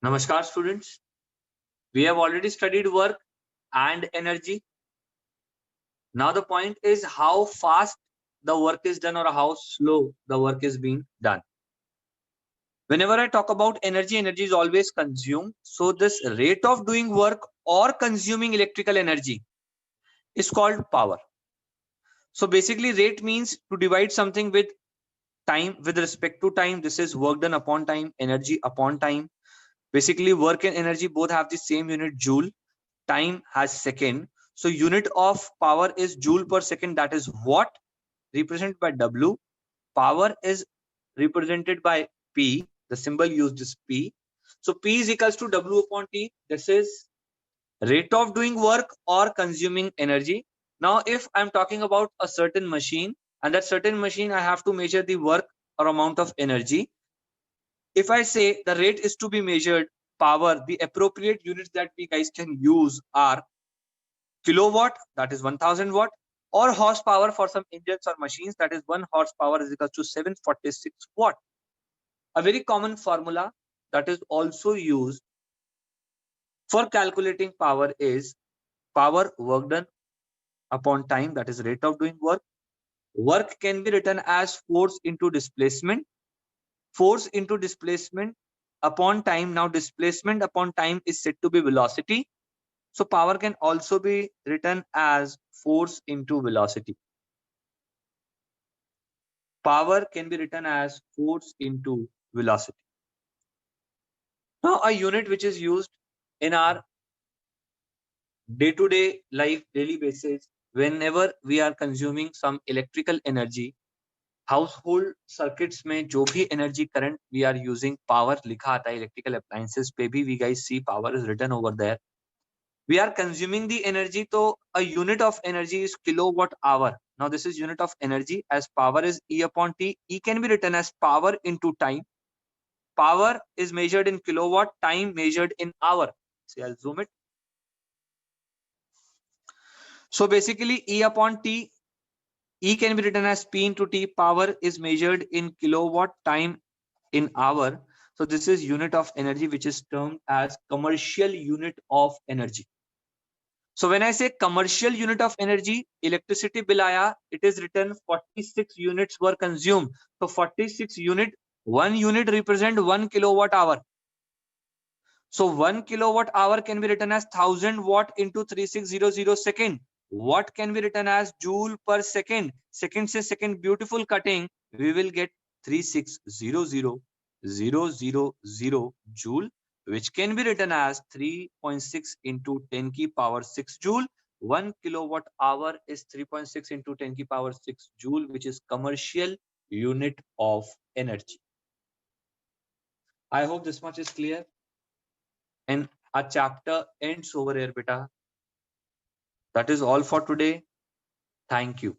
Namaskar students. We have already studied work and energy. Now the point is how fast the work is done or how slow the work is being done. Whenever I talk about energy, energy is always consumed. So this rate of doing work or consuming electrical energy is called power. So basically rate means to divide something with time with respect to time. This is work done upon time, energy upon time. Basically work and energy both have the same unit joule. Time has second. So unit of power is joule per second, that is watt, represented by W. Power is represented by P. The symbol used is P. So P is equals to W upon T. This is rate of doing work or consuming energy. Now, if I'm talking about a certain machine and that certain machine, I have to measure the work or amount of energy. If I say the rate is to be measured power, the appropriate units that we guys can use are kilowatt, that is 1000 watt, or horsepower for some engines or machines, that is 1 horsepower is equal to 746 watt. A very common formula that is also used for calculating power is power work done upon time, that is rate of doing work. Work can be written as force into displacement. Force into displacement upon time. Now displacement upon time is said to be velocity. So power can also be written as force into velocity. Power can be written as force into velocity. Now, a unit which is used in our day-to-day life, daily basis, whenever we are consuming some electrical energy, household circuits में जो भी energy current we are using, power लिखा आता है electrical appliances पे भी we guys see power is written over there. We are consuming the energy, so a unit of energy is kilowatt hour. Now this is unit of energy, as power is E upon T. E can be written as power into time. Power is measured in kilowatt, time measured in hour. See, I'll zoom it. So basically E upon T, E can be written as P into T. Power is measured in kilowatt, time in hour. So this is unit of energy, which is termed as commercial unit of energy. So when I say commercial unit of energy, electricity bill aaya, it is written 46 units were consumed. So 46 unit, 1 unit represent 1 kilowatt hour. So 1 kilowatt hour can be written as 1000 watt into 3600 second. Watt can be written as joule per second. Second se second beautiful cutting, we will get 3600,000 joule, which can be written as 3.6 into 10 ki power 6 joule. 1 kilowatt hour is 3.6 into 10 ki power 6 joule, which is commercial unit of energy. I hope this much is clear. And our chapter ends over here, beta. That is all for today. Thank you.